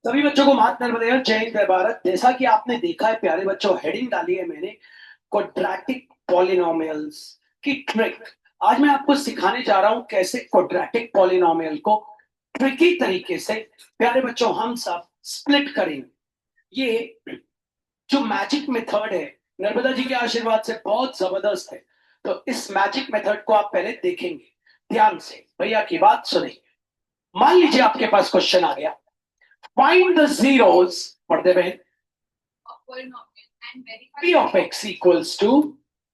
सभी बच्चों को मात नर्मदे जय हिंद जय भारत। जैसा कि आपने देखा है प्यारे बच्चों, हेडिंग डाली है मैंने क्वाड्रेटिक पॉलिनोमियल्स की ट्रिक। आज मैं आपको सिखाने जा रहा हूं कैसे क्वाड्रेटिक पॉलिनोमियल को ट्रिकी तरीके से प्यारे बच्चों हम सब स्प्लिट करेंगे। ये जो मैजिक मेथड है नर्मदा जी के आशीर्वाद से बहुत जबरदस्त है। तो इस मैजिक मेथड को आप पहले देखेंगे ध्यान से, भैया की बात सुनेंगे। मान लीजिए आपके पास क्वेश्चन आ गया, find the zeros पढ़ते हुए of polynomial and verify p of x equals to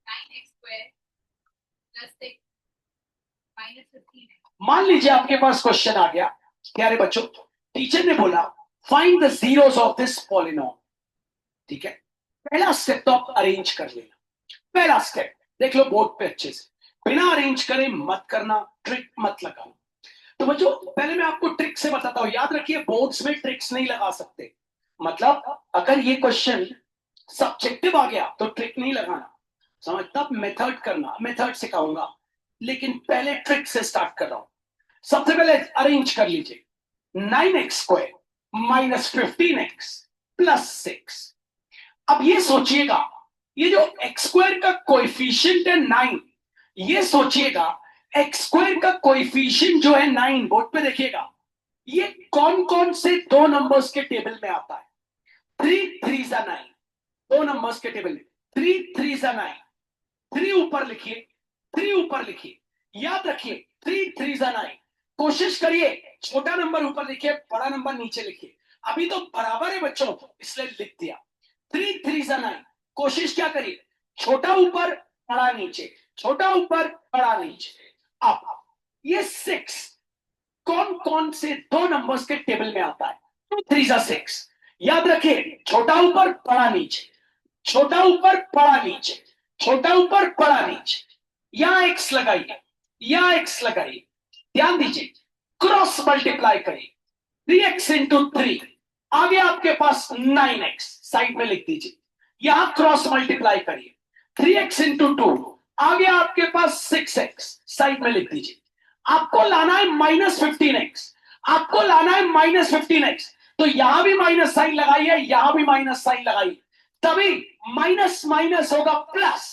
9x square plus 6 minus 15x. मान लीजिए आपके पास क्वेश्चन आ गया, प्यारे बच्चों टीचर ने बोला find the zeros of this polynomial. ठीक है, पहला स्टेप तो आप अरेंज कर लेना। पहला स्टेप देख लो बोर्ड पे अच्छे से, बिना अरेंज करे मत करना, ट्रिक मत लगाना। तो बच्चों पहले मैं आपको ट्रिक से बताता हूं, याद रखिए बोर्ड्स में ट्रिक्स नहीं लगा सकते। मतलब अगर ये क्वेश्चन सब्जेक्टिव आ गया तो ट्रिक नहीं लगाना, समझ, तब मेथड करना, मेथड सिखाऊंगा, लेकिन पहले ट्रिक से स्टार्ट कर रहा हूं। सबसे पहले अरेंज कर लीजिए, 9x² माइनस 15x प्लस 6। अब ये सोचिएगा, ये जो x² का कोएफिशिएंट है 9, ये सोचिएगा x² का कोएफिशिएंट जो है 9, बोर्ड पे देखिएगा, ये कौन कौन से दो नंबर्स के टेबल में आता है। 3 3 जा 9, दो नंबर्स के टेबल में 3 3 जा 9। 3 ऊपर लिखिए, 3 ऊपर लिखिए, याद रखिए 3 3 जा 9। कोशिश करिए छोटा नंबर ऊपर लिखिए, बड़ा नंबर नीचे लिखिए। अभी तो बराबर है बच्चों, इसलिए लिख दिया 3 3 जा 9। कोशिश क्या करिए, छोटा ऊपर बड़ा नीचे, छोटा ऊपर बड़ा नीचे। अब ये 6 कौन कौन से दो नंबर्स के टेबल में आता है। 2 3 जा 6, याद रखिए छोटा ऊपर बड़ा नीचे, छोटा ऊपर बड़ा नीचे, छोटा ऊपर बड़ा नीचे। यहां एक्स लगाइए, यहां एक्स लगाइए, ध्यान दीजिए, क्रॉस मल्टीप्लाई करिए। 3x इंटू 3 आ गया आपके पास 9x, साइड में लिख दीजिए। यहां क्रॉस मल्टीप्लाई करिए, 3x इंटू 2 आ गया आपके पास 6x, साइड में लिख दीजिए। आपको लाना है -15x, आपको लाना है -15x, तो यहां भी माइनस साइन लगाइए, यहां भी माइनस साइन लगाइए, तभी माइनस माइनस होगा प्लस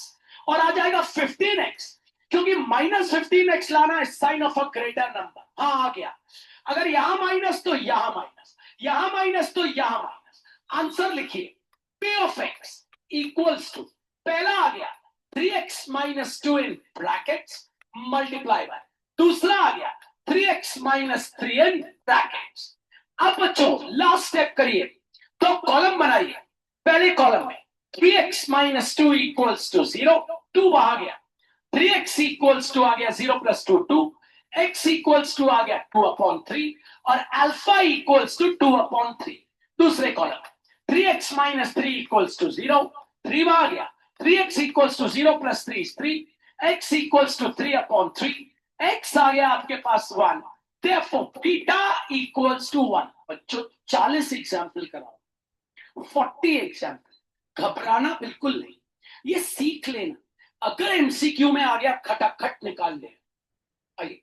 और आ जाएगा 15x। क्योंकि -15x लाना है sign of a greater number. हाँ आ गया, अगर यहां माइनस तो यहां माइनस, यहां माइनस तो यहां माइनस। आंसर लिखिए, p of x equals to, पहला आ गया 3x minus 2 in brackets multiply by, दूसरा आ गया 3x माइनस 3 इन ब्रैकेट्स। अब बच्चों लास्ट स्टेप करिए, तो कॉलम बनाइए। पहले कॉलम में 3x माइनस 2 इक्वल्स टू 0, 2 वहां गया, 3x इक्वल्स टू आ गया 0 प्लस 2 2, x इक्वल्स टू आ गया 2/3 और अल्फा इक्वल्स टू 2/3। दूसरे column 3x minus 3 equals to 0, 3 वहां गया, 3x equals to 0 plus 3 is 3, x equals to 3/3, x आ गया आपके पास 1, therefore theta equals to 1। बच्चों 40 एग्जाम्पल कराओ, 40 एग्जाम्पल, घबराना बिल्कुल नहीं, ये सीख लेना। अगर एमसीक्यू में आ गया खटाखट निकाल ले। आइए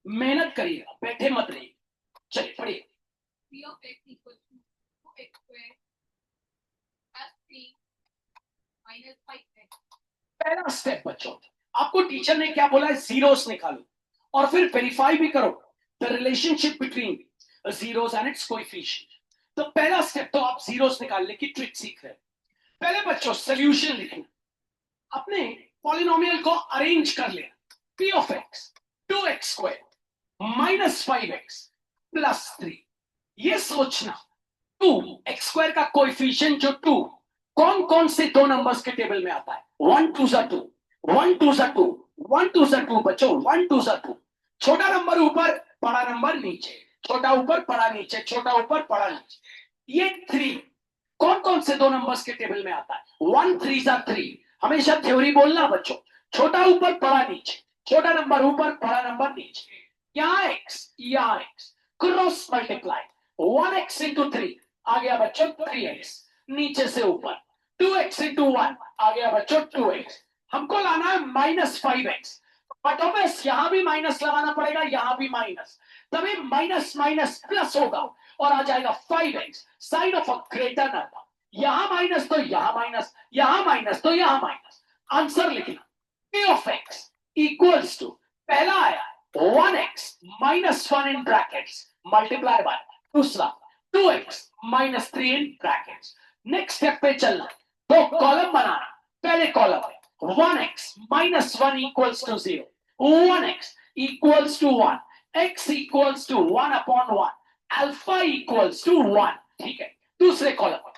मेहनत करिएगा, बैठे मत रहिए, चलिए पढ़िए। P of x equals to 2x square plus 3 minus 5x. पहला स्टेप बच्चों, आपको टीचर ने क्या बोला है, जीरोस निकालो और फिर वेरीफाई भी करो the relationship between zeros and it's coefficient. तो पहला स्टेप तो आप जीरोस निकालने की ट्रिक सीख रहे हैं। पहले बच्चों सोल्यूशन लिखना, अपने पॉलिनोमियल को अरेंज कर लेना। p of x 2x² minus 5x plus 3, ये सोचना 2x² का कोएफिशिएंट जो 2 कौन कौन से दो नंबर्स के टेबल में आता है। 1 2 जा 2, 1 2 जा 2, 1 2 जा 2 बच्चों, 1 2 जा 2। छोटा नंबर ऊपर बड़ा नंबर नीचे, छोटा ऊपर बड़ा नीचे, छोटा ऊपर बड़ा नीचे। ये 3 कौन कौन से दो नंबर्स के टेबल में आता है। 1 3 जा 3, हमेशा थ्योरी बोलना बच्चों, छोटा ऊपर बड़ा नीचे, छोटा नंबर ऊपर बड़ा नंबर नीचे। यहाँ x cross multiply, 1x into 3 आ गया बच्चों 3x, नीचे से ऊपर 2x इंटू 1 आ गया बच्चों 2x। हमको लाना है -5x, बट ऑब्वियस यहां भी माइनस लगाना पड़ेगा, यहां भी माइनस, तभी माइनस माइनस प्लस होगा और आ जाएगा 5x sign of a greater number. यहां माइनस तो यहां माइनस, यहां माइनस तो यहां माइनस। आंसर लिखना, p of x equals to, पहला आया 1x minus 1 in brackets multiply by, दूसरा 2x minus 3 in brackets. Next step पे चलना, दो कॉलम बनाना। पहले कॉलम में 1x minus 1 equals to 0, 1x equals to 1, x equals to 1 upon 1, alpha equals to 1। ठीक है, दूसरे column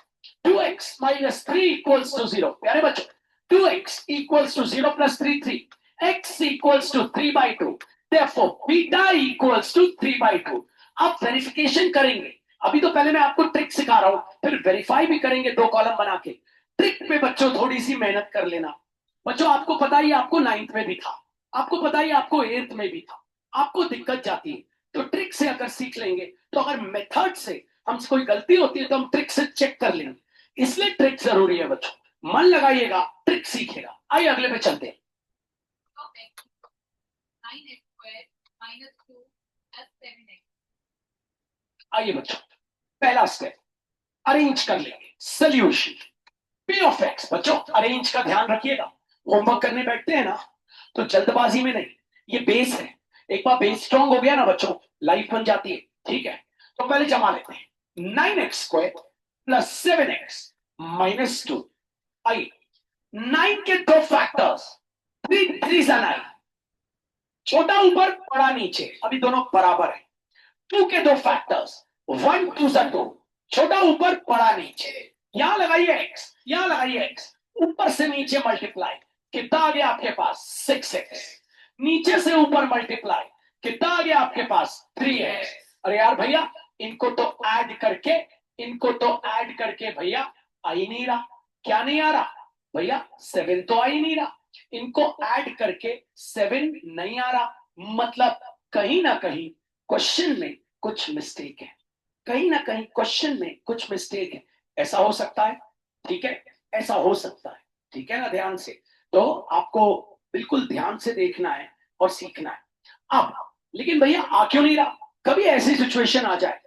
2x minus 3 equals to 0। प्यारे बच्चों, 2x equals to 0 plus 3 3, x equals to 3 by 2, therefore beta equals to 3 by 2। अब verification करेंगे, अभी तो पहले मैं आपको ट्रिक सिखा रहा हूं, फिर वेरीफाई भी करेंगे दो कॉलम बना के। ट्रिक पे बच्चों थोड़ी सी मेहनत कर लेना। बच्चों आपको पता ही, आपको 9th में भी था, आपको पता ही, आपको 8th में भी था। आपको दिक्कत जाती है तो ट्रिक से अगर सीख लेंगे, तो अगर मेथड से हमसे कोई गलती होती है तो हम ट्रिक से चेक कर लेंगे। इसलिए ट्रिक जरूरी है बच्चों, मन लगाइएगा, ट्रिक सीखेगा। आइए अगले पे चलते हैं। of x 9x square minus 2 plus 7x। आइए बच्चों, पहला स्टेप अरेंज कर लेंगे सोल्यूशन। p ऑफ x बच्चों अरेंज का ध्यान रखिएगा, होमवर्क करने बैठते हैं ना तो जल्दबाजी में नहीं, ये बेस है। एक बार बेस स्ट्रॉन्ग हो गया ना बच्चों, लाइफ बन जाती है। ठीक है, तो पहले जमा लेते हैं 9x square plus 7x minus 2। आइए 9 के दो फैक्टर्स, 3 3 9, छोटा ऊपर बड़ा नीचे, अभी दोनों बराबर है। 2 के दो फैक्टर्स 1 2 2, छोटा ऊपर बड़ा नीचे। यहां लगाइए x, यहां लगाइए x, ऊपर से नीचे मल्टीप्लाई, कितना आ गया आपके पास 6x, नीचे से ऊपर मल्टीप्लाई, कितना आ गया आपके पास 3x। अरे यार भैया, इनको तो ऐड करके, इनको तो ऐड करके भैया आ ही नहीं रहा। क्या नहीं आ रहा भैया? 7 तो आ ही नहीं रहा। इनको ऐड करके 7 नहीं आ रहा, मतलब कहीं ना कहीं क्वेश्चन में कुछ मिस्टेक है, कहीं ना कहीं क्वेश्चन में कुछ मिस्टेक है। ऐसा हो सकता है, ठीक है, ऐसा हो सकता है, ठीक है ना। ध्यान से, तो आपको बिल्कुल ध्यान से देखना है और सीखना है। अब लेकिन भैया आ क्यों नहीं रहा? कभी ऐसी सिचुएशन आ जाए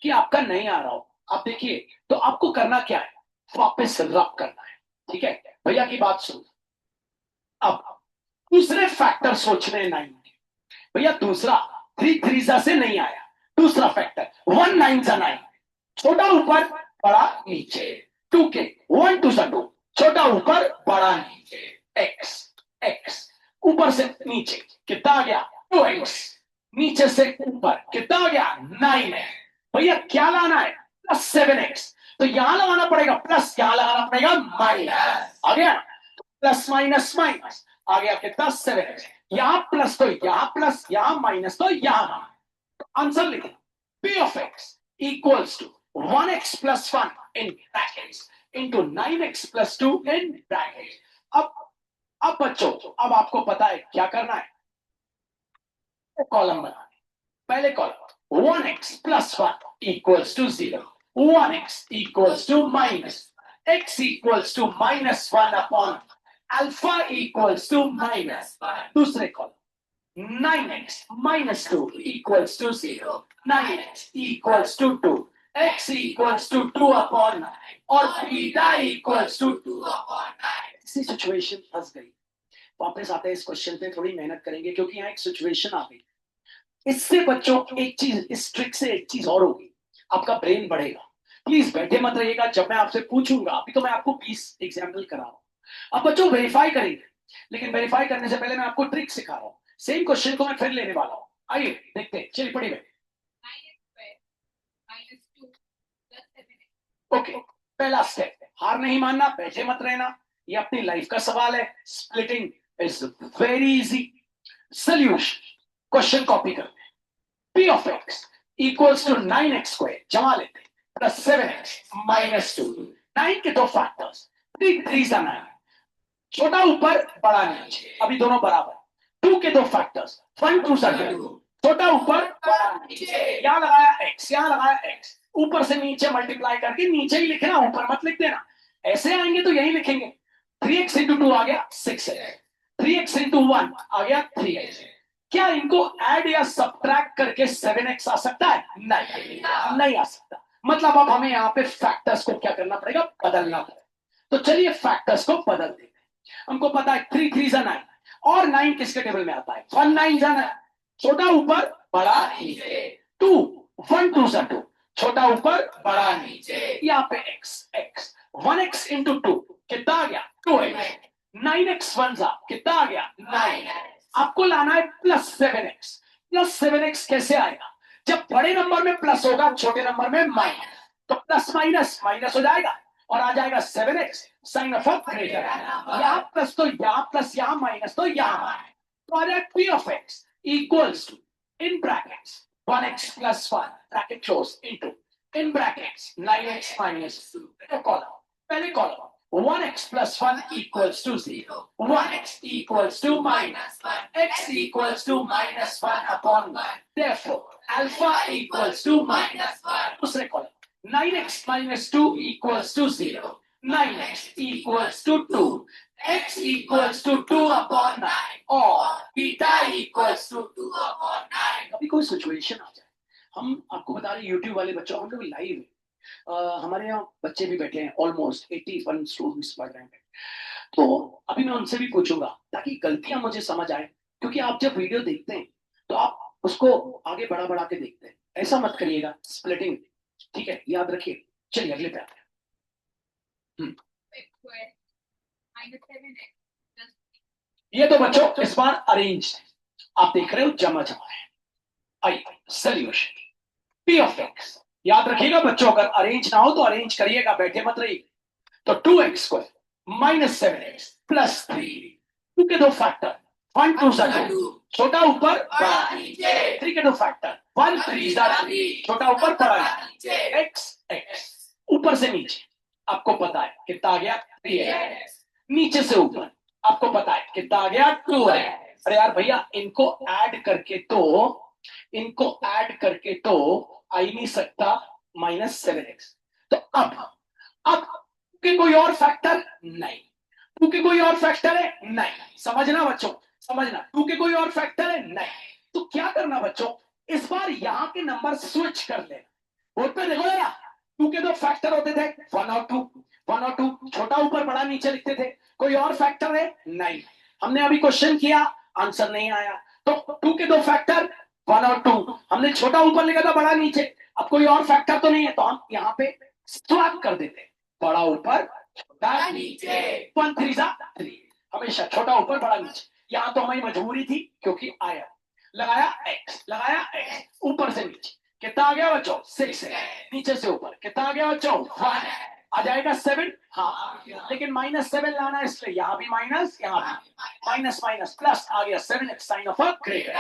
कि आपका नहीं आ रहा हो, आप देखिए, तो आपको करना क्या है, वापस रब करना है। ठीक है, भैया की बात सुन। अब दूसरे फैक्टर सोचने नहीं, भैया दूसरा 3 3 से नहीं आया, दूसरा फैक्टर 1 9 9, छोटा ऊपर बड़ा नीचे। 2 के 1 2 2, छोटा ऊपर बड़ा नीचे। x x ऊपर से नीचे कितना आ गया 2x, नीचे से ऊपर कितना आ गया 9 है। भैया क्या लाना है प्लस 7x, तो यहां लगाना पड़ेगा प्लस, यहां लगाना पड़ेगा माइनस। आ गया प्लस माइनस माइनस, आ गया कितना 7x। यहां प्लस तो यहां प्लस, यहां माइनस तो यहां। आंसर लिखें, p of x equals to 1x plus 1 in brackets into 9x plus 2 in brackets। अब बच्चों, अब आपको पता है क्या करना है, कॉलम बनाने। पहले column 1x plus 1 equals to 0, 1x equals to minus, x equals to minus 1 upon alpha equals to minus 1। दूसरे column 9x minus 2 equals to 0, 9x equals to 2, x equals to 2 upon 9 और beta equals to 2 upon 9। इसी situation फंस गई। वापस आते हैं इस question पे, थोड़ी मेहनत करेंगे क्योंकि यहाँ एक सिचुएशन आ गई। इससे बच्चों एक चीज, इस ट्रिक से एक चीज और होगी, आपका ब्रेन बढ़ेगा। प्लीज बैठे मत रहिएगा, जब मैं आपसे पूछूंगा, अभी तो मैं आपको 20 एग्जाम्पल करा रहा हूं। अब बच्चों वेरीफाई करेंगे, लेकिन वेरीफाई करने से पहले मैं आपको ट्रिक सिखा रहा हूं। सेम क्वेश्चन को मैं फिर लेने वाला हूं, आइए देखते हैं। चलिए पढ़िए। 9x square minus 2 plus 7x। Okay, पहला स्टेप, हार नहीं मानना, बैठे मत रहना, ये अपनी लाइफ का सवाल है। Splitting is very easy. Solution, question copy करते हैं। p of x equals to 9x square, जमा लेते हैं, प्लस 7x माइनस 2। 9 के दो फैक्टर्स 3 3 9, छोटा ऊपर बड़ा नीचे, अभी दोनों बराबर। 2 के दो फैक्टर्स 1 2 2, छोटा ऊपर बड़ा नीचे। यहां लगाया x, यहां लगाया x, ऊपर से नीचे मल्टीप्लाई करके नीचे ही लिखना, ऊपर मत लिख देना। ऐसे आएंगे तो यही लिखेंगे। 3x into 2 आ गया 6x, 3x into 1 आ गया 3x, क्या इनको ऐड या सब्ट्रैक्ट करके 7x आ सकता है? नहीं, नहीं आ सकता। मतलब अब हमें यहाँ पे फैक्टर्स को क्या करना पड़ेगा? बदलना पड़ेगा। तो चलिए फैक्टर्स को बदल देते हैं। हमको पता है 3 3 जा 9 और 9 किसके टेबल में आता है? 1 9 जा 9, छोटा ऊपर बड़ा नीचे। 2 1 2 जा 2, छोटा ऊपर बड़ा नीचे। यहाँ पे x 1x इंटू 2 कितना आ गया? 2x। 9x 1 जा कितना आ गया? 9x। आपको लाना है प्लस 7x। प्लस 7x कैसे आएगा? जब बड़े नंबर में प्लस होगा, छोटे नंबर में माइनस, तो प्लस माइनस माइनस हो जाएगा और आ जाएगा 7x साइन ऑफ ग्रेटर। यहाँ प्लस तो यहाँ प्लस, यहाँ माइनस तो यहाँ, तो आ जाए p of x equals to in brackets 1x plus 1 bracket close into in brackets 9x minus 2 column, पहले column 1x plus 1 equals to 0. 1x equals to minus 1. X equals to minus 1 upon 1. Therefore, alpha equals to minus 1. दूसरे column 9x minus 2 equals to 0. 9x equals to 2. X equals to 2 upon 9. और beta equals to 2 upon 9. कभी कोई situation आ जाए, हम आपको बता रहे YouTube वाले बच्चों, हम लोग लाइव है, हमारे यहाँ बच्चे भी बैठे हैं, ऑलमोस्ट 81 स्टूडेंट्स पढ़ रहे हैं। तो अभी मैं उनसे भी पूछूंगा ताकि गलतियां मुझे समझ आए, क्योंकि आप जब वीडियो देखते हैं तो आप उसको आगे बढ़ा बढ़ा के देखते हैं, ऐसा मत करिएगा स्प्लिटिंग, ठीक है? याद रखिए। चलिए अगले पे आते हैं। ये तो बच्चों इस बार अरेंज है, आप देख रहे हो जमा जमा है। आइए सोल्यूशन p ऑफ x, याद रखिएगा बच्चों, अगर अरेंज ना हो तो अरेंज करिएगा, बैठे मत रहिए। तो 2x square minus 7x plus 3, 2 के दो फैक्टर 1 2 जा 2, छोटा ऊपर बड़ा नीचे। 3 के दो फैक्टर 1 3 जा 3, छोटा ऊपर बड़ा नीचे। x x ऊपर से नीचे आपको पता है कितना आ गया? 3x। नीचे से ऊपर आपको पता है कितना आ गया? 2x। अरे यार भैया, इनको ऐड करके तो आ ही नहीं सकता माइनस 7x। तो अब के कोई और फैक्टर नहीं, 2 के कोई और फैक्टर है नहीं, समझना बच्चों, समझना, 2 के कोई और फैक्टर है नहीं। तो क्या करना बच्चों, इस बार यहाँ के नंबर स्विच कर लेना। बोर्ड पे देखो जरा, 2 के दो फैक्टर होते थे 1 और 2, 1 और 2, छोटा ऊपर बड़ा नीचे लिखते थे, कोई और फैक्टर है नहीं। हमने अभी क्वेश्चन किया, आंसर नहीं आया, तो 2 के दो फैक्टर 1 और 2, हमने छोटा ऊपर लिखा था बड़ा नीचे, अब कोई और फैक्टर तो नहीं है, तो हम यहाँ पे स्वैप कर देते, बड़ा ऊपर छोटा नीचे। 1 3 जा 3, हमेशा छोटा ऊपर बड़ा नीचे। यहाँ तो हमारी मजबूरी थी क्योंकि आया, लगाया x ऊपर से नीचे, कितना आ गया बच्चों? 6 है। नीचे से ऊपर कितना आ गया बच्चों? 1 है। आ जाएगा 7, हाँ, लेकिन माइनस 7 लाना है, इसलिए यहाँ भी माइनस, यहाँ भी माइनस माइनस प्लस आ गया 7x साइन ऑफ ग्रेटर।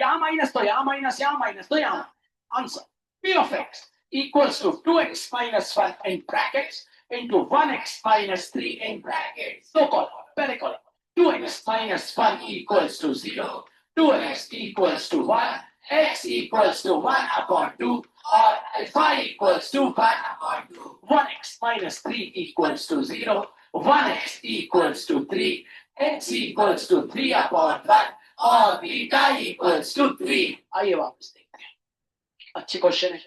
यहाँ माइनस तो यहाँ माइनस, यहाँ माइनस तो यहाँ। Answer p of x equals to 2x minus 1 in brackets into 1x minus 3 in brackets. So column, पहले column 2x minus 1 equals to 0, 2x equals to 1, x equals to 1 upon 2, or alpha equals to 1 upon 2. 1x minus 3 equals to 0, 1x equals to 3, x equals to 3 upon 1, और beta equals to 3। आइए वापस देखते हैं, अच्छी question है,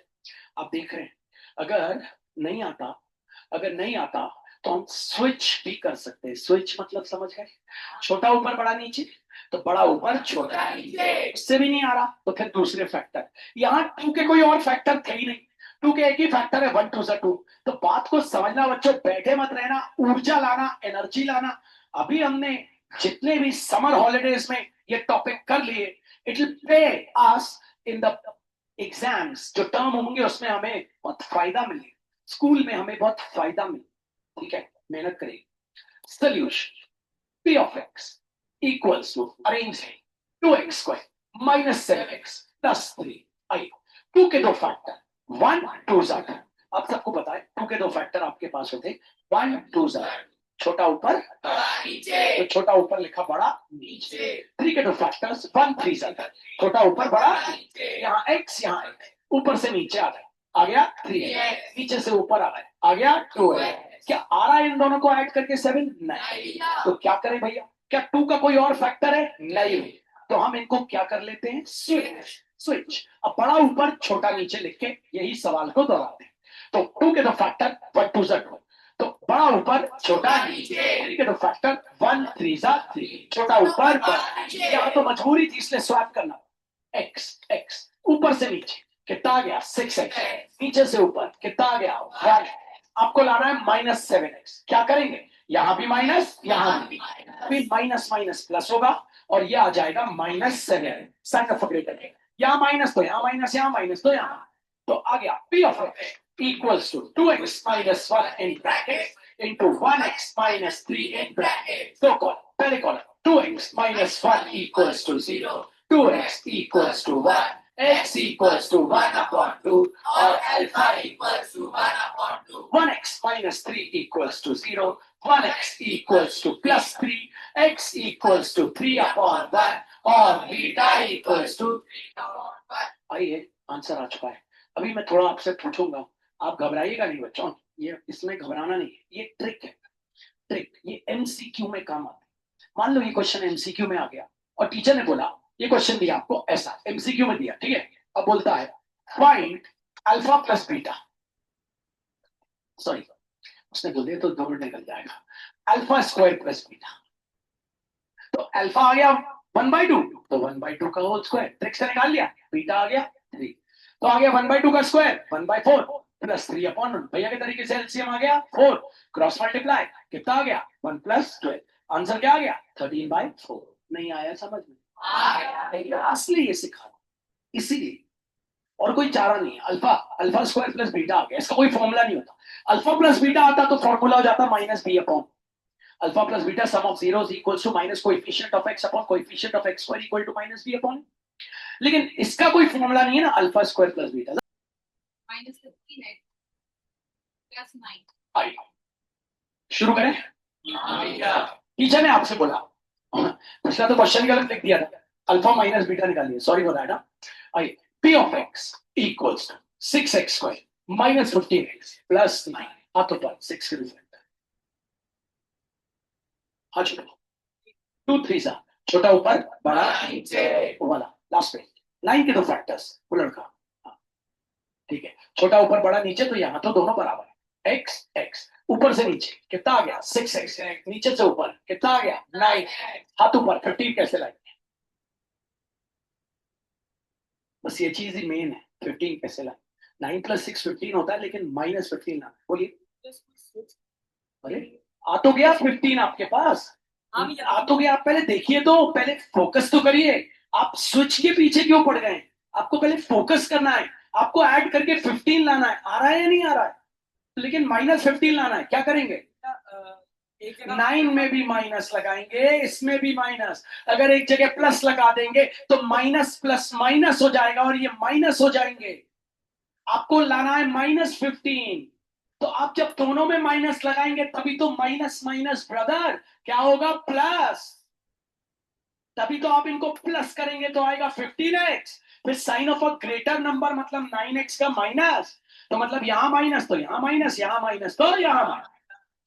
आप देख रहे हैं। अगर नहीं आता तो हम स्विच भी कर सकते हैं। स्विच मतलब समझ गए, छोटा ऊपर बड़ा नीचे, तो बड़ा ऊपर छोटा नीचे। इससे भी नहीं आ रहा तो फिर दूसरे फैक्टर, यहाँ 2 के कोई और फैक्टर थे ही नहीं, 2 के एक ही फैक्टर है 1 2 जा 2। तो बात को समझना बच्चों, बैठे मत रहना, ऊर्जा लाना, एनर्जी लाना। अभी हमने जितने भी समर हॉलीडेज में ये टॉपिक कर लिए, it will pay us in the exams, जो टर्म होंगे उसमें हमें बहुत फायदा मिले, स्कूल में हमें बहुत फायदा मिले, ठीक है? मेहनत करें। Solution p of x equals to, arrange है, 2x square minus 7x plus 3। आइए 2 के दो फैक्टर 1 2 जा 2, आप सबको पता है 2 के दो फैक्टर आपके पास होते 1 2 जा, छोटा ऊपर नीचे, तो छोटा ऊपर लिखा बड़ा नीचे। 3 के दो फैक्टर्स 1 3 जा, छोटा ऊपर बड़ा नीचे, यहाँ x यहाँ x, ऊपर से नीचे आ गया 3, नीचे से ऊपर आ गया 2 है। क्या आ रहा है इन दोनों को ऐड करके 7? नहीं। तो क्या करें भैया, क्या 2 का कोई और फैक्टर है? नहीं। तो हम इनको क्या कर लेते हैं, स्विच स्विच। अब बड़ा ऊपर छोटा नीचे लिख के यही सवाल को दोहराते हैं। तो 2 के द फैक्टर 1 2 2, तो बड़ा ऊपर छोटा नीचे, 3 के द फैक्टर 1 3 3, छोटा ऊपर बड़ा। यहाँ तो मजबूरी थी इसलिए स्वैप करना। x x ऊपर से नीचे कितना आ गया 6x, नीचे से ऊपर कितना आ गया 1। आपको लाना है -7x। क्या करेंगे, यहाँ भी माइनस यहाँ भी, फिर माइनस माइनस प्लस होगा और ये आ जाएगा -7 साइन ऑफ ग्रेटर। यहाँ माइनस तो यहाँ माइनस, यहाँ माइनस तो यहाँ, तो आ गया p of x equals to 2x minus 1 in brackets into 1x minus 3 in brackets. तो पहले column 2x minus 1 equals to 0, 2x equals to 1, x equals to 1 upon 2 और alpha equals to 1 upon 2. 1x minus 3 equals to 0, 1x equals to plus 3, x equals to 3 upon 1 और beta equals to 3 upon 1. आइए answer आ चुका है। अभी मैं थोड़ा आपसे पूछूंगा, आप घबराइएगा नहीं बच्चों, ये इसमें घबराना नहीं है, ये ट्रिक है। ट्रिक ये एमसीक्यू में काम आता है। मान लो ये क्वेश्चन एमसीक्यू में आ गया और टीचर ने बोला ये क्वेश्चन दिया आपको ऐसा, एमसीक्यू में दिया, ठीक है। अब बोलता है find alpha plus beta, sorry उसने बोल दिया तो 2 मिनट निकल जाएगा, अल्फा स्क्वायर प्लस बीटा। तो अल्फा आ गया 1/2, तो 1/2 का होल स्क्वायर, ट्रिक से निकाल लिया। बीटा आ गया 3, तो आ गया 1/2 का स्क्वायर 1/4 प्लस 3 अपॉन 1। भैया के तरीके से एलसीएम आ गया 4, क्रॉस मल्टीप्लाई कितना आ गया 1 + 12। आंसर क्या आ गया 13/4। नहीं आया समझ में, आ गया असली ये सिखा, इसीलिए और कोई चारा नहीं है। अल्फा स्क्वायर प्लस बीटा आ गया, इसका कोई फॉर्मूला नहीं होता। अल्फा प्लस बीटा आता तो फॉर्मूला हो जाता -b upon alpha plus beta sum of zeros equals to minus coefficient of x upon coefficient of x square equal to -b upon. लेकिन इसका कोई फॉर्मूला नहीं है ना, alpha square plus beta. -15x plus 9. आइए शुरू करें। टीचर ने आपसे बोला, पिछला तो क्वेश्चन गलत लिख दिया था, अल्फा माइनस बीटा निकालिए, सॉरी बताया ना। आइए p of x equals to 6x square minus 15x plus 9, हाथों पर 6 के रिजल्ट आ चुका। 2 3 सा छोटा ऊपर बड़ा नीचे वाला लास्ट पे 9 के 2 फैक्टर्स वो लड़का, ठीक है। छोटा ऊपर बड़ा नीचे, तो यहाँ तो दोनों बराबर है। x x ऊपर से नीचे कितना आ गया 6x, नीचे से ऊपर कितना आ गया 9, हाथ ऊपर 15 कैसे लाएंगे, बस ये चीज ही मेन है। 15 कैसे लाए, 9 + 6 15 होता है, लेकिन -15 ना बोलिए। अरे आ तो गया 15 आपके पास, आ तो गया। आप पहले देखिए, तो पहले फोकस तो करिए। आप स्विच के पीछे क्यों पड़ गए, आपको पहले फोकस करना है। आपको ऐड करके 15 लाना है, आ रहा है या नहीं आ रहा है, लेकिन -15 लाना है। क्या करेंगे 9 में भी माइनस लगाएंगे, इसमें भी माइनस। अगर एक जगह प्लस लगा देंगे तो माइनस प्लस माइनस हो जाएगा और ये माइनस हो जाएंगे। आपको लाना है -15, तो आप जब दोनों में माइनस लगाएंगे तभी तो माइनस माइनस ब्रदर क्या होगा प्लस, तभी तो आप इनको प्लस करेंगे तो आएगा 15x। फिर sign of a greater number मतलब 9x का माइनस, तो मतलब यहां माइनस तो यहां माइनस, यहां माइनस तो यहां माइनस।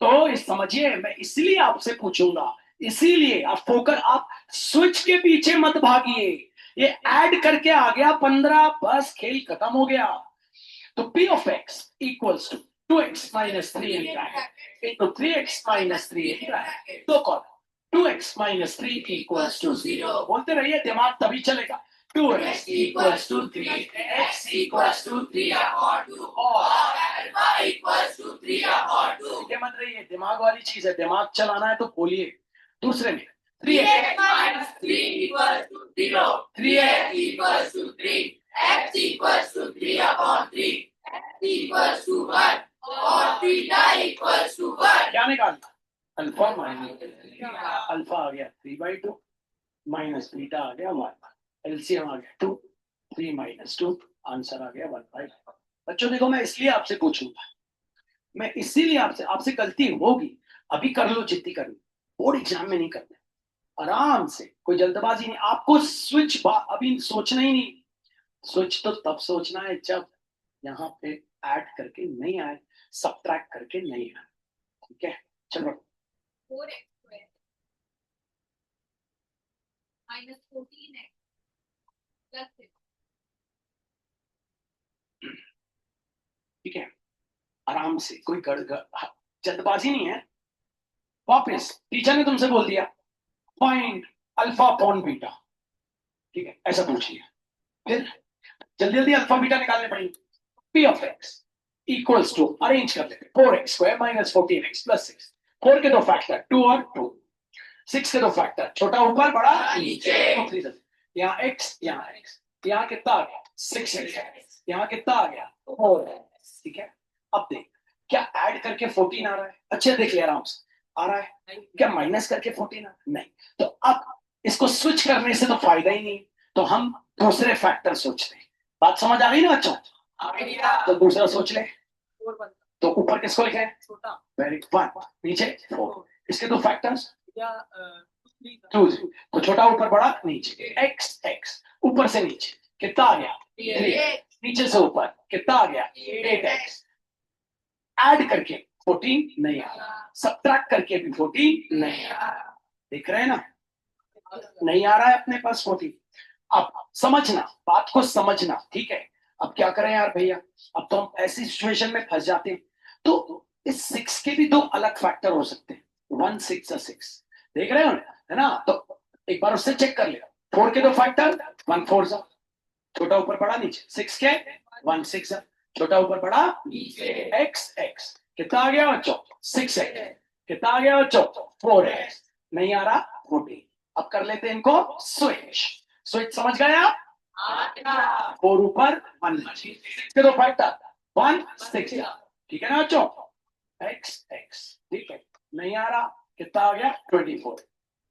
तो समझिए, मैं इसलिए आपसे पूछूंगा, इसीलिए आप फोकस, आप स्विच के पीछे मत भागिए। ये ऐड करके आ गया 15, बस खेल खत्म हो गया। तो p of x equals to 2x minus 3 in bracket into 3x minus 3 in bracket। तो कौन 2x minus 3 equals to 0। बोलते रहिए, दिमाग तभी चलेगा। 2x equals to 3, x equals to 3 upon 2 और alpha equals to 3 upon 2। ये मत रहिए, दिमाग वाली चीज है, दिमाग चलाना है तो बोलिए। दूसरे में 3x minus 3 equals to 0, 3x equals to 3, x equals to 3 upon 3, x equals to 1 और theta equals to 1। क्या निकालना, अल्फा माइनस अल्फा आ गया 3/2 माइनस बीटा आ गया 1, एलसीएम आ गया 2, 3 - 2, आंसर आ गया 1/5। बच्चों देखो, मैं इसलिए आपसे पूछूंगा, मैं इसीलिए आपसे गलती होगी, अभी कर लो जितनी करनी, बोर्ड एग्जाम में नहीं करना, आराम से, कोई जल्दबाजी नहीं। आपको स्विच अभी सोचना ही नहीं, स्विच तो तब सोचना है जब यहाँ पे ऐड करके नहीं आए, सब्ट्रैक्ट करके नहीं आए, ठीक है। चलो 4x square minus 14x plus 6. ठीक है, आराम से, कोई जल्दबाजी नहीं है। वापस टीचर ने तुमसे बोल दिया फाइंड अल्फा अपॉन बीटा, ठीक है, ऐसा पूछिए, फिर जल्दी जल्दी अल्फा बीटा निकालने पड़ेंगे। P of x equals to, arrange कर लेते, 4x square minus 14x plus 6। 4 के दो फैक्टर 2 और 2, 6 के दो फैक्टर छोटा ऊपर बड़ा नीचे, यहाँ x यहाँ x, यहाँ कितना आ गया 6x, यहाँ कितना आ गया 4x, ठीक है। अब देख क्या ऐड करके 14 आ रहा है, अच्छे देख ले आराम से, आ रहा है क्या माइनस करके 14 आ रहा है? नहीं, तो अब इसको स्विच करने से तो फायदा ही नहीं, तो हम दूसरे फैक्टर सोचते हैं। बात समझ आ गई ना बच्चों? तो दूसरा सोच ले, तो ऊपर किसको लिखे? वेरी 1, नीचे 4, इसके दो फैक्टर्स 2, तो छोटा ऊपर बड़ा नीचे, x x ऊपर से नीचे कितना आ गया 3, नीचे से ऊपर कितना आ गया 8x, ऐड करके 14 नहीं आ रहा, सब्ट्रैक्ट करके भी 14 नहीं आ रहा, देख रहे हैं ना, नहीं आ रहा है अपने पास 14। अब समझना, बात को समझना, ठीक है। अब क्या करें यार भैया, अब तो हम ऐसी सिचुएशन में फंस जाते हैं, तो इस 6 के भी दो अलग फैक्टर हो सकते हैं, 1 6 6, देख रहे हो है ना, तो एक बार उससे चेक कर लिया। 4 के दो फैक्टर 1 4 जा, छोटा ऊपर बड़ा नीचे, 6 के 1 6 जा, छोटा ऊपर बड़ा नीचे, x x कितना आ गया बच्चों 6x, कितना आ गया बच्चों 4x, नहीं आ रहा 14। अब कर लेते हैं इनको स्विच, स्विच समझ गए आप? 4 ऊपर 1 नीचे, इसके दो फैक्टर 1 6, ठीक है ना बच्चों, x x, ठीक है, नहीं आ रहा, कितना आ गया 24,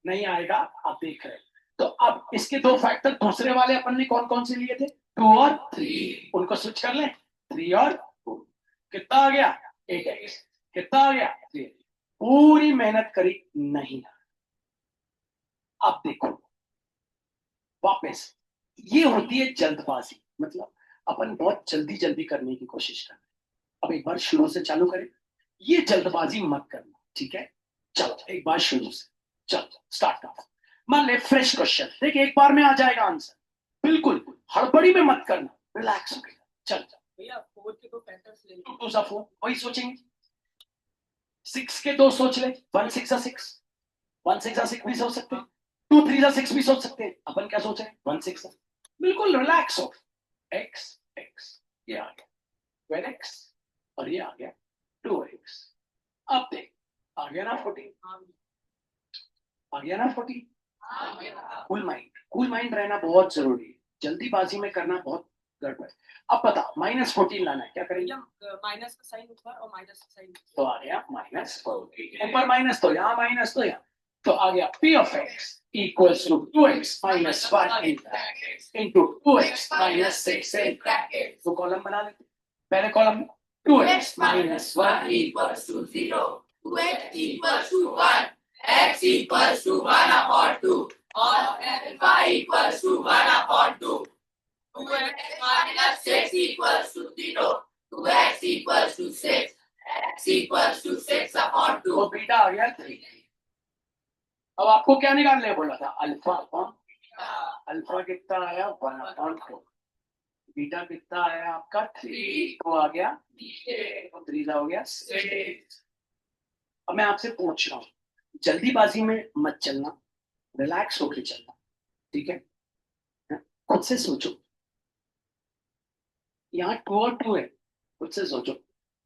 नहीं आएगा, आप देख रहे हैं। तो अब इसके दो फैक्टर दूसरे वाले अपन ने कौन कौन से लिए थे 2 और 3, उनको स्विच कर लें, 3 और 2, कितना आ गया 8x, कितना आ गया 3, पूरी मेहनत करी नहीं। अब देखो वापस, ये होती है जल्दबाजी, मतलब अपन बहुत जल्दी जल्दी करने की कोशिश कर रहे हैं। अब एक बार शुरू से चालू करें, ये जल्दबाजी मत करना, ठीक है। चलो एक बार शुरू से, चलो स्टार्ट ऑफ। मान ले फ्रेश क्वेश्चन, देखिए एक बार में आ जाएगा आंसर, बिल्कुल हड़बड़ी में मत करना, रिलैक्स हो गया। चल भैया 4 के दो फैक्टर्स ले लो, 2 सा 4 वही सोचेंगे, 6 के दो सोच ले, 1 6 6, 1 6 6 भी सोच सकते हैं, 2 3 6 भी सोच सकते हैं, अपन क्या सोच रहे हैं 1 6, बिल्कुल रिलैक्स हो। x x ये आ गया 12x और ये आ गया 2x। अब देख आ गया ना 14, आ गया ना 14। कूल माइंड रहना बहुत जरूरी है, जल्दीबाजी में करना बहुत गड़बड़ है। अब बता -14 लाना है, क्या करेंगे? माइनस का साइन ऊपर और माइनस का साइन तो आ गया -14, ऊपर माइनस तो यहाँ, माइनस तो यहाँ, तो आ गया p of x equals to 2x minus 1 into 2x minus 6 in bracket। तो कॉलम बना लेते, पहले column 2x minus 1 equals to 0, 2x equals to 1, x equals to 1 upon 2, or alpha equals to 1 upon 2, 2x minus 6 equals to 0, 2x equals to 6, x equals to 6 upon 2। तो beta आ गया 3। अब आपको क्या निकालने बोला था? अल्फा अपॉन, अल्फा कितना आया 1 अपॉन 2, बीटा कितना आया आपका 3, तो आ गया 3 हो गया 6। अब मैं आपसे पूछ रहा हूँ, जल्दीबाजी में मत चलना, रिलैक्स होके चलना, ठीक है, खुद से सोचो, यहाँ 2 और 2 है, खुद से सोचो,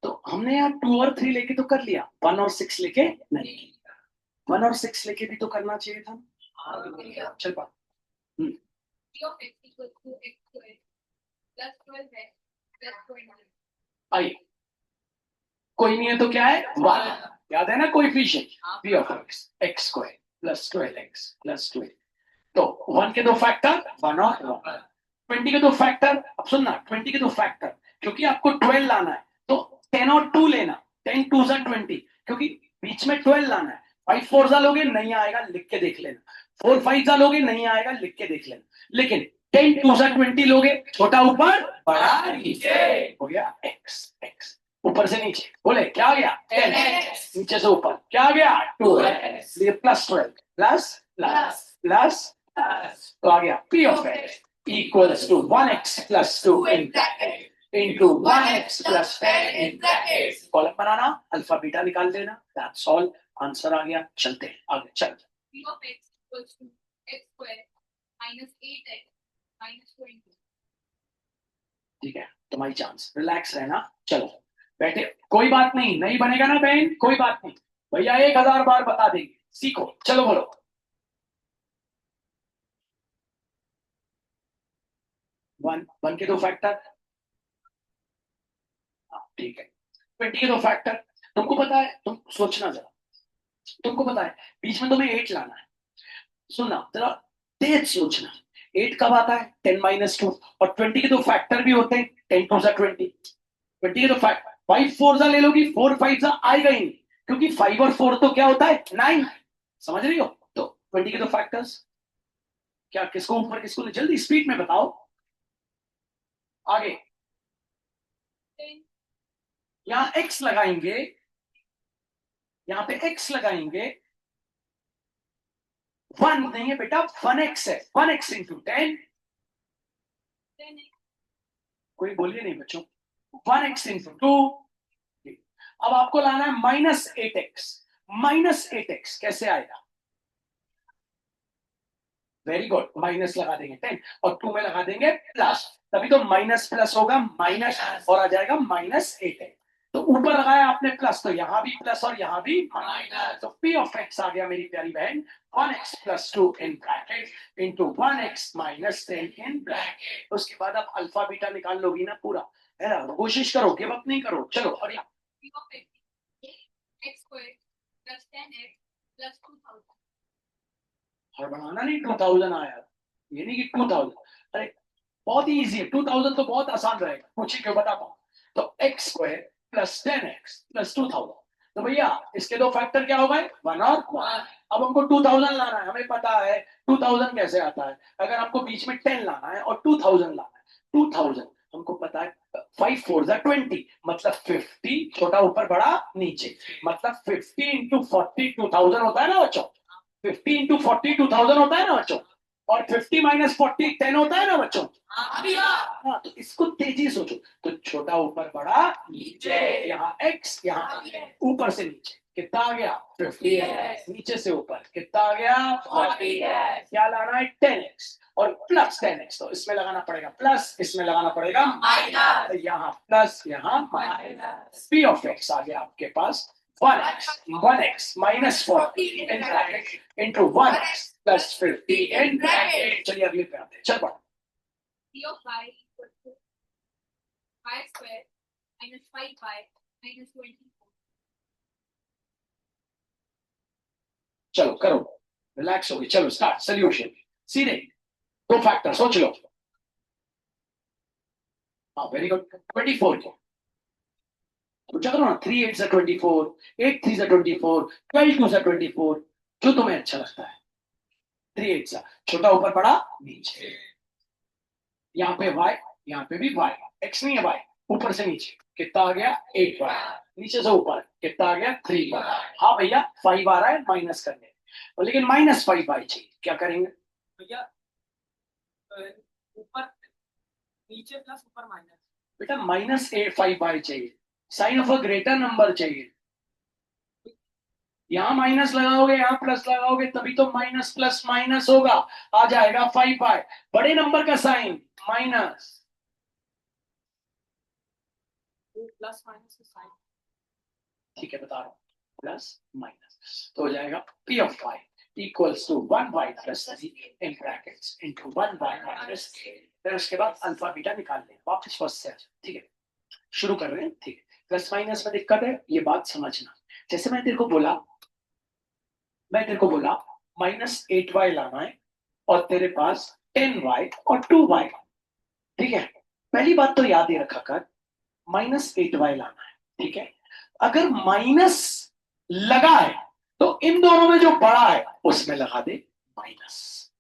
तो हमने यहाँ 2 और 3 लेके तो कर लिया, 1 और 6 लेके नहीं, 1 और 6 लेके भी तो करना चाहिए था। चल बात p of x equals to x squared plus 12x plus 29। आइए, कोई नहीं है तो क्या है 1, याद है ना coefficient p of x x square plus 12x plus 12, तो 1 के दो फैक्टर 1 और 1, 20 के दो फैक्टर, अब सुनना 20 के दो फैक्टर, क्योंकि आपको 12 लाना है तो 10 और 2 लेना, 10 2 जा 20, क्योंकि बीच में 12 लाना है। 5 4 जा लोगे नहीं आएगा, लिख के देख लेना, 4 5 जा लोगे नहीं आएगा, लिख के देख लेना, लेकिन 10 2 जा 20 लोगे, छोटा ऊपर बड़ा नीचे, हो गया x x, ऊपर से नीचे बोले क्या आ गया 10x, नीचे से ऊपर क्या आ गया 2x, ये प्लस 12 प्लस प्लस प्लस तो आ गया P of x equals to 1x plus 2 in bracket into 1x plus 10 in brackets. Column banana, alpha beta निकाल लेना, that's all. आंसर आ गया. चलते हैं आगे. चल. P of x equals to x square minus 8x minus 20. ठीक है, तुम्हारी चांस. रिलैक्स रहना. चलो बैठे. कोई बात नहीं, नहीं बनेगा ना बहन, कोई बात नहीं. भैया 1000 बार बता देंगे. सीखो. चलो बोलो. 1 के 2 फैक्टर. ठीक है. 20 के 2 फैक्टर. तुमको पता है, तुम सोचना जरा. तुमको पता है बीच में तुम्हें 8 लाना है. सुनना जरा, तेज सोचना. 8 कब आता है? 10 - 2. और 20 के 2 फैक्टर भी होते हैं. 10 2 20. 20 के 2 फैक्टर. 5 4 ले लोगी, 4 5 आएगा ही नहीं, क्योंकि 5 और 4 तो क्या होता है? 9. समझ रही हो? तो 20 के 2 फैक्टर्स. क्या किसको ऊपर किसको नहीं? जल्दी स्पीड में बताओ. आगे. 10. यहां x लगाएंगे, यहां पे x लगाएंगे. 1 नहीं है बेटा, 1x है. 1x into 10. 10x. कोई बोलिए नहीं बच्चों. 1x into 2. अब आपको लाना है -8x. -8x कैसे आएगा? Very good. माइनस लगा देंगे 10 और 2 में लगा देंगे प्लस, तभी तो माइनस प्लस होगा, माइनस और आ जाएगा -8x. तो ऊपर लगाया आपने प्लस, तो यहां भी प्लस और यहां भी माइनस. तो P of x आ गया मेरी प्यारी बहन 1x plus 2 in bracket into 1x minus 10 in bracket. उसके बाद आप अल्फा बीटा निकाल लोगी ना पूरा, है ना? कोशिश करो, गिव अप नहीं करो. चलो. और यहाँ P of x square plus 10x plus 2000. और बनाना नहीं. 2000 आया, ये नहीं कि 2000. अरे बहुत ही इजी है. 2000 तो बहुत आसान रहेगा. पूछिए क्यों, बताता हूँ. तो x square plus 10x plus 2000. तो भैया इसके दो फैक्टर क्या हो गए? 1 और 1. अब हमको 2000 लाना है. हमें पता है 2000 कैसे आता है. अगर हमको बीच में 10 लाना है और 2000 लाना है. 2000 हमको पता है 5 4 20, मतलब 50. छोटा ऊपर बड़ा नीचे, मतलब 50 into 40 2000 होता है ना बच्चों. 50 into 40 2000 होता है ना बच्चों. और 50 - 40 10 होता है ना बच्चों. हाँ, तो इसको तेजी सोचो. तो छोटा ऊपर बड़ा नीचे. यहाँ x, यहाँ ऊपर से नीचे कितना आ गया? 50 है. नीचे से ऊपर कितना आ गया? 40 है. क्या लाना है? 10x और प्लस 10x. तो इसमें लगाना पड़ेगा प्लस, इसमें लगाना पड़ेगा माइनस. यहाँ प्लस, यहाँ माइनस. P of x आ गया आपके पास 1x minus 40 in bracket into 1x plus 50 in bracket. चलिए अगले पे आते हैं. चल पढ़ो. P of y equals to y square minus 5y minus 24. चलो करो, रिलैक्स हो गए. चलो स्टार्ट. सोल्यूशन सीधे. दो फैक्टर सोच लो. हाँ वेरी गुड. 24 को पूछा करो ना. 3 8 24, 8 3 24, 12 2 24, जो तुम्हें अच्छा लगता है. 3 8 छोटा ऊपर बड़ा नीचे. यहाँ पे y, यहाँ पे भी y. x नहीं है y. ऊपर से नीचे कितना आ गया? 8y. नीचे से ऊपर कितना आ गया? 3y. हाँ भैया 5 आ रहा है माइनस करने, लेकिन -5y चाहिए. क्या करेंगे भैया? ऊपर नीचे प्लस ऊपर माइनस. बेटा -5y चाहिए. Sign of a greater number चाहिए. यहाँ माइनस लगाओगे, यहाँ प्लस लगाओगे, तभी तो माइनस प्लस माइनस होगा. आ जाएगा 5y. बड़े नंबर का साइन माइनस. प्लस माइनस का साइन. ठीक है बता रहा हूँ. प्लस माइनस तो हो जाएगा P of y equals to 1y plus 3 in brackets into 1y minus 3. फिर उसके बाद अल्फा बीटा निकाल लें. वापस फर्स्ट से आ जाए. ठीक है, शुरू कर रहे हैं. ठीक है, प्लस माइनस में दिक्कत है, ये बात समझना. जैसे मैं तेरे को बोला -8y लाना है और तेरे पास 10y और 2y. ठीक है, पहली बात तो याद ही रखा कर, -8y लाना है. ठीक है, अगर माइनस लगा है तो इन दोनों में जो बड़ा है उसमें लगा दे माइनस,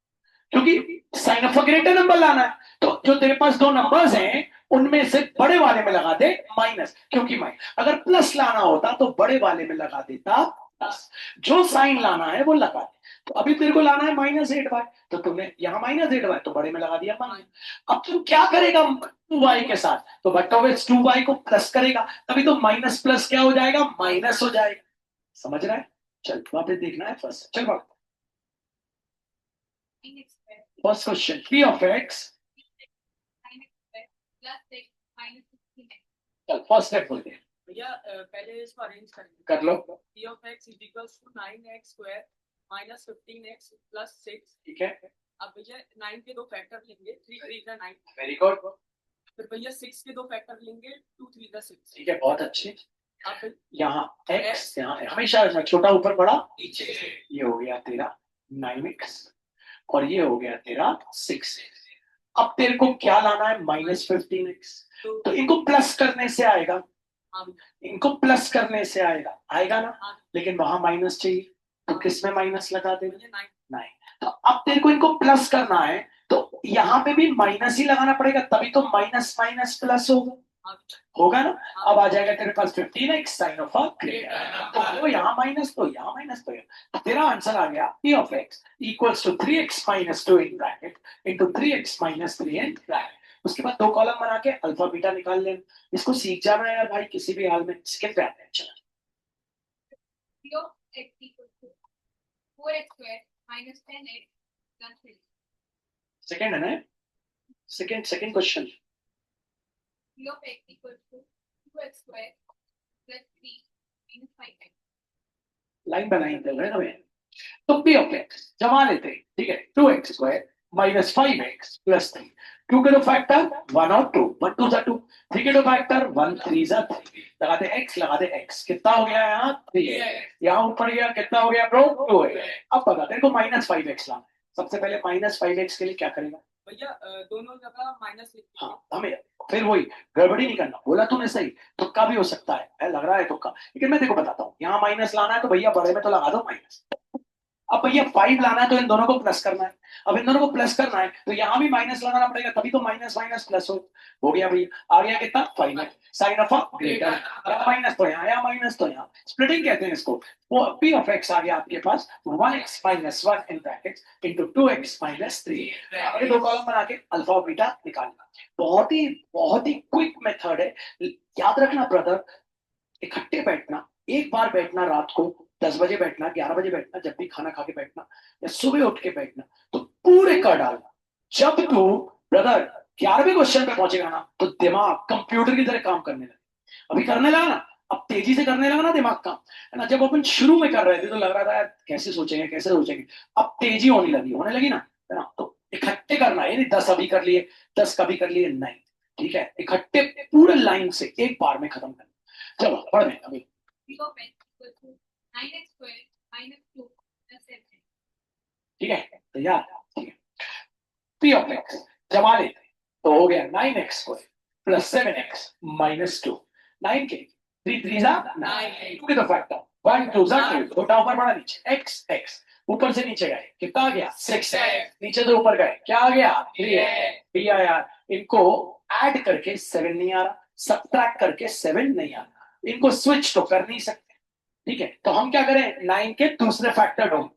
क्योंकि sign of a greater number लाना है. तो जो तेरे पास दो नंबर्स हैं उनमें से बड़े वाले में लगा दे माइनस, क्योंकि अगर प्लस लाना होता तो बड़े वाले में लगा देता प्लस, जो साइन लाना है वो लगा दे। तो अभी तेरे को लाना है -8y, तो तुमने यहाँ -8y तो बड़े में लगा दिया माइनस। अब तुम क्या करेगा 2y के साथ, तो बटोवेज 2y को प्लस करेगा, तभी तो माइनस प्लस क्या हो जाएगा, माइनस हो जाएगा। समझ रहा है? चल वहां पे देखना है फर्स्ट। चल sin x square first question, p of x। sin x square plus x minus 16x. चल फर्स्ट स्टेप बोलते हैं, भैया पहले इसको अरेंज करेंगे। कर लो। p of x is equals to 9x square minus 15x plus 6। ठीक है, अब भैया 9 के दो फैक्टर लेंगे, 3 3 का 9। Very good. फिर भैया 6 के दो फैक्टर लेंगे, 2 3 का 6। ठीक है, बहुत अच्छे। अब यहाँ x, यहाँ हमेशा छोटा ऊपर बड़ा नीचे, ये हो गया तेरा 9x और ये हो गया तेरा 6। अब तेरे को क्या लाना है, -15x। तो इनको प्लस करने से आएगा, हाँ इनको प्लस करने से आएगा, आएगा ना, हाँ लेकिन वहां माइनस चाहिए, तो किस में माइनस लगा दे, भैया 9। 9। तो अब तेरे को इनको प्लस करना है, तो यहाँ पे भी माइनस ही लगाना पड़ेगा, तभी तो माइनस माइनस प्लस होगा, हाँ होगा ना। अब आ जाएगा तेरे पास 15x sign of a greater, तो यहाँ माइनस तो यहाँ माइनस तो यहाँ, तेरा आंसर आ गया p of x equals to 3x minus 2 in bracket into 3x minus 3 in bracket. उसके बाद दो कॉलम बना के अल्फा बीटा निकाल लेना। इसको सीख जाना है यार भाई, किसी भी हाल में। सेकंड पे आते हैं, चलो। P of x equals to 4x square minus 10x plus 3. Second है ना, second question. P of x equals to 2x square plus 3 minus 5x. Line बनाई थे हमें, तो p of x जमा लेते हैं, ठीक है, 2x square minus 5x plus 3। 2 के दो फैक्टर 1 और 2, 1 2 3, 3 के दो फैक्टर 1 3 3, लगाते x, लगाते x, कितना हो गया यहाँ 3x, यहाँ ऊपर गया कितना हो गया ब्रो 2x। अब बता तेरे को -5x लाना है, सबसे पहले -5x के लिए क्या करेगा, भैया दोनों जगह माइनस लिखिए। हाँ हमें फिर वही गड़बड़ी नहीं करना, बोला तूने सही, तुक्का भी हो सकता है, लग रहा है तुक्का, लेकिन मैं देखो बताता हूँ, यहाँ माइनस लाना है तो भैया बड़े में तो लगा दो माइनस। अब भैया 5 लाना है तो इन दोनों को प्लस करना है, अब इन दोनों को प्लस करना है तो यहाँ भी माइनस लगाना पड़ेगा, तभी तो माइनस माइनस प्लस हो गया भैया। आ गया कितना 5 sign of a greater, minus तो यहाँ, यहाँ माइनस तो यहाँ, स्प्लिटिंग कहते हैं इसको। वो p of x आ गया आपके पास 1x minus 1 in brackets into 2x minus 3। ये दो कॉलम बना के अल्फा और बीटा निकालना, बहुत ही क्विक मेथड है। याद रखना ब्रदर, इकट्ठे बैठना, एक बार बैठना रात को 10 बजे बैठना, 11 बजे बैठना, जब भी खाना खा के बैठना या सुबह उठ के बैठना, तो पूरे कर डालना। जब तू ब्रदर 11वें क्वेश्चन पे पहुंचेगा ना, तो दिमाग कंप्यूटर की तरह काम करने लगे। अभी करने लगा ना, अब तेजी से करने लगा ना दिमाग काम, है ना। जब अपन शुरू में कर रहे थे तो लग रहा था यार कैसे सोचेंगे, अब तेजी होने लगी ना, है ना। तो इकट्ठे करना है, नहीं 10 अभी कर लिए, 10 कभी कर लिए, नहीं, ठीक है, इकट्ठे पूरे लाइन से एक बार में खत्म करना। चलो पढ़ लें अभी। P of x equals to 9x square minus 2 plus 7x. ठीक है, तो यार ठीक है, p of x जमा लेते हैं, तो हो गया 9x square plus 7x minus 2। 9 के 3 3 जा 9, 2 के तो फैक्टर 1 2 जा 2, छोटा ऊपर बड़ा नीचे, x ऊपर से नीचे गए, कितना आ गया 6x, नीचे से ऊपर गए क्या आ गया 3 आया। इनको ऐड करके 7 नहीं आ रहा, सब्ट्रैक्ट करके 7 नहीं आ रहा, इनको स्विच तो कर नहीं सकते, ठीक है। तो हम क्या करें, 9 के दूसरे फैक्टर ढूंढ,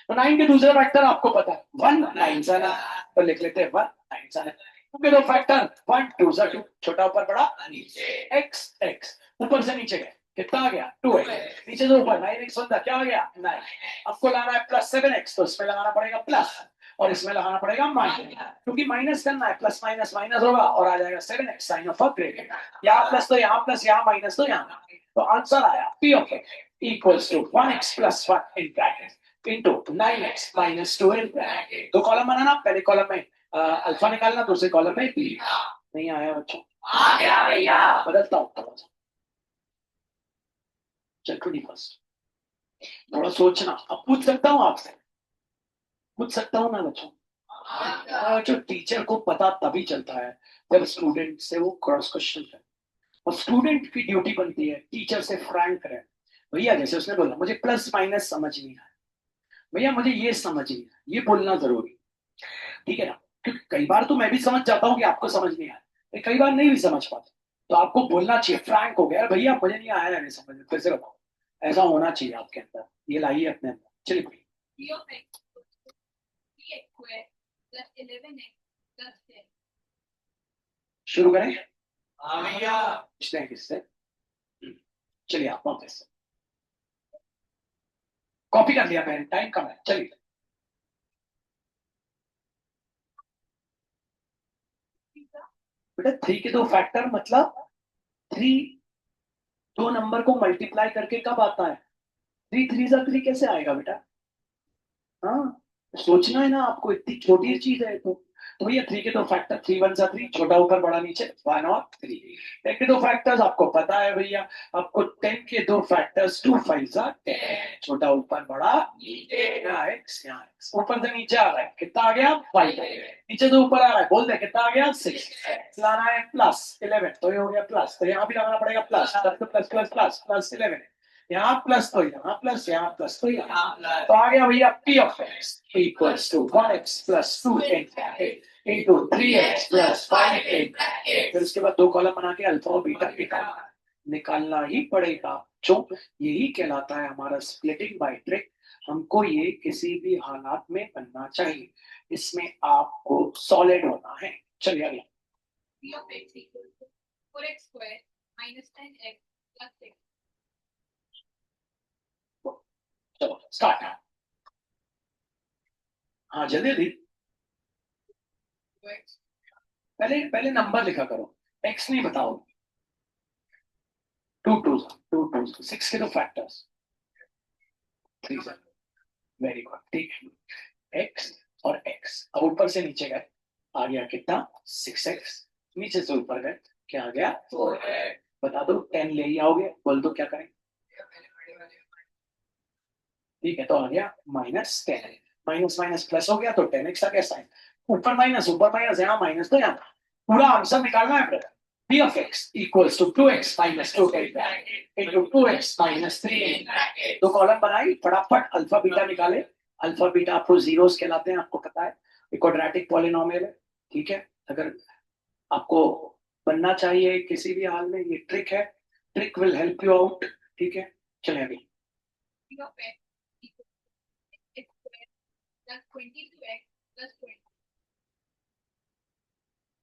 तो 9 के दूसरे फैक्टर आपको पता है 1 9 सा ना, तो लिख लेते हैं 1 9 सा। 2 के दो फैक्टर 1 2 सा 2, छोटा ऊपर बड़ा नीचे, x ऊपर से नीचे गए, कितना आ गया 2x, नीचे से ऊपर 9x होता क्या आ गया 9। आपको लाना है प्लस 7x, तो इसमें लगाना पड़ेगा प्लस और इसमें लगाना पड़ेगा माइनस, क्योंकि माइनस करना है, प्लस माइनस माइनस होगा और आ जाएगा 7x sign of a greater. यहाँ प्लस तो यहाँ प्लस, यहाँ माइनस तो यहाँ, तो आंसर आया p of x equals to 1x plus 1 in bracket into 9x minus 2 in bracket। दो कॉलम बनाना, पहले कॉलम में अल्फा निकालना, दूसरे कॉलम में b। नहीं आया बच्चों, आ गया भैया, बदलता हूँ थोड़ा सा। चल 21 थोड़ा सोचना, अब पूछ सकता हूँ आपसे, पूछ सकता हूँ ना बच्चों। जो टीचर को पता तभी चलता है जब स्टूडेंट से वो क्रॉस क्वेश्चन करे, और स्टूडेंट की ड्यूटी बनती है टीचर से फ्रैंक रहे। भैया जैसे उसने बोला मुझे प्लस माइनस समझ नहीं आया, भैया मुझे ये समझ नहीं आया, ये बोलना जरूरी, ठीक है ना। क्योंकि कई बार तो मैं भी समझ जाता हूँ कि आपको समझ नहीं आया, कई बार नहीं भी समझ पाता, तो आपको बोलना चाहिए फ्रैंक हो गया, भैया मुझे नहीं आया, नहीं समझ, फिर से बताओ, ऐसा होना चाहिए आपके अंदर, ये लाइए अपने अंदर। चलिए भाई, P of x equals to 3x square plus 11x plus 10. शुरू करें, हाँ भैया। पूछते हैं किससे। चलिए आप वापस से कॉपी कर लिया मैंने, टाइम कम है। चलिए बेटा 3 के 2 फैक्टर मतलब 3 दो नंबर को मल्टीप्लाई करके कब आता है? 3 3 जा 3 कैसे आएगा बेटा? हाँ, सोचना है ना आपको, इतनी छोटी चीज है तो भैया 3 के 2 फैक्टर, 3 1 जा 3, छोटा ऊपर बड़ा नीचे, 1 और 3। 10 के 2 फैक्टर्स आपको पता है भैया, आपको 10 के 2 फैक्टर्स 2 5 जा 10, छोटा ऊपर बड़ा नीचे, यहाँ x यहाँ x, ऊपर से नीचे आ रहा है, कितना आ गया 5, नीचे से ऊपर आ रहा है, बोल दे कितना आ गया 6, लाना है प्लस 11, तो ये हो गया प्लस, तो यहाँ भी लगाना पड़ेगा plus, plus plus plus plus 11, यहाँ प्लस तो यहाँ प्लस, यहाँ प्लस तो यहाँ, तो आ गया भैया p of x equals to 1x plus 2 into 3x plus 5 फिर उसके बाद 2 कॉलम बना के अल्फा और बीटा निकालना ही पड़ेगा, जो यही कहलाता है हमारा स्प्लिटिंग बाय ट्रिक। हमको ये किसी भी हालात में बनना चाहिए, इसमें आपको सॉलिड होना है। चलिए अगला, P of x equals to 4x square minus 10x plus 6. चलो स्टार्ट। हाँ जल्दी दी, 2x पहले पहले नंबर लिखा करो, x नहीं बताओ। 2 2 2 6 के 2 फैक्टर्स 3 वेरी गुड, ठीक है। x और x अब ऊपर से नीचे गए, आ गया कितना 6x, नीचे से ऊपर गए क्या आ गया 4x, बता दो 10 ले ही आओगे, बोल दो क्या करें। ठीक है, तो आ गया -10, माइनस माइनस प्लस हो गया तो 10x आ गया साइन, ऊपर माइनस यहाँ माइनस, तो यहाँ पूरा आंसर निकालना है brother. p of x equals to 2x minus 2 into 2x minus 3, दो कॉलम बनाई, फटाफट अल्फा बीटा निकाले। अल्फा बीटा आपको जीरोस कहलाते हैं, आपको पता है, एक क्वाड्रेटिक पॉलिनोमियल है, ठीक है। अगर आपको बनना चाहिए किसी भी हाल में, ये ट्रिक है, trick will help you out, ठीक है। चले अभी, P of x equals to 6x square plus 22x plus 20.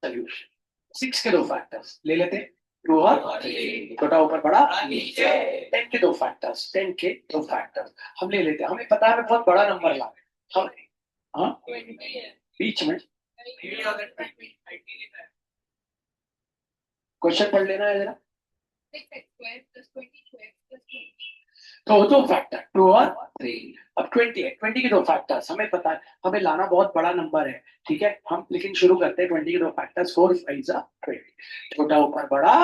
Solution 6 के 2 फैक्टर्स ले लेते हैं, 2 और 3, छोटा ऊपर बड़ा नीचे, 10 के 2 फैक्टर्स, 10 के 2 फैक्टर्स हम ले लेते हैं, हमें पता है बहुत बड़ा नंबर ला हम, हाँ बीच में क्वेश्चन पढ़ लेना है जरा। 6x square plus 22x plus 20. तो 2 फैक्टर 2 और 3, अब 20 है, 20 के 2 फैक्टर्स हमें पता है, हमें लाना बहुत बड़ा नंबर है, ठीक है। हम लेकिन शुरू करते हैं 20 के 2 फैक्टर्स, 4 5 जा 20, छोटा ऊपर बड़ा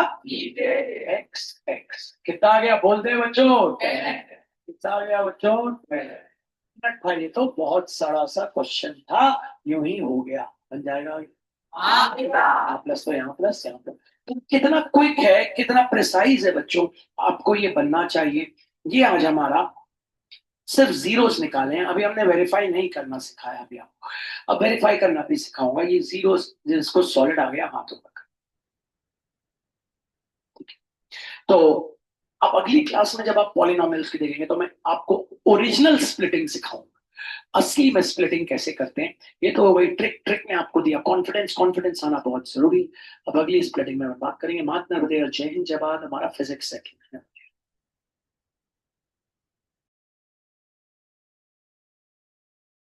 x x, कितना आ गया बोल दे बच्चों, कितना आ गया बच्चों 10। भाई ये तो बहुत सारा सा क्वेश्चन था, यूं ही हो गया, बन जाएगा यहाँ प्लस तो यहाँ प्लस यहाँ प्लस, तो कितना क्विक है, कितना प्रिसाइज है बच्चों, आपको ये बनना चाहिए। ये आज हमारा सिर्फ जीरोस निकाले हैं, अभी हमने वेरीफाई नहीं करना सिखाया अभी आपको, अब वेरीफाई करना भी सिखाऊंगा। ये जीरोस जिसको सॉलिड आ गया हाथों तक, तो अब अगली क्लास में जब आप पॉलिनोमियल्स की देखेंगे तो मैं आपको ओरिजिनल स्प्लिटिंग सिखाऊंगा, असली में स्प्लिटिंग कैसे करते हैं। ये तो वही ट्रिक ने आपको दिया, कॉन्फिडेंस आना बहुत जरूरी। अब अगली स्प्लिटिंग में बात करेंगे। महात्मा जय हिंद, जय भारत, हमारा फिजिक्स सेकंड है।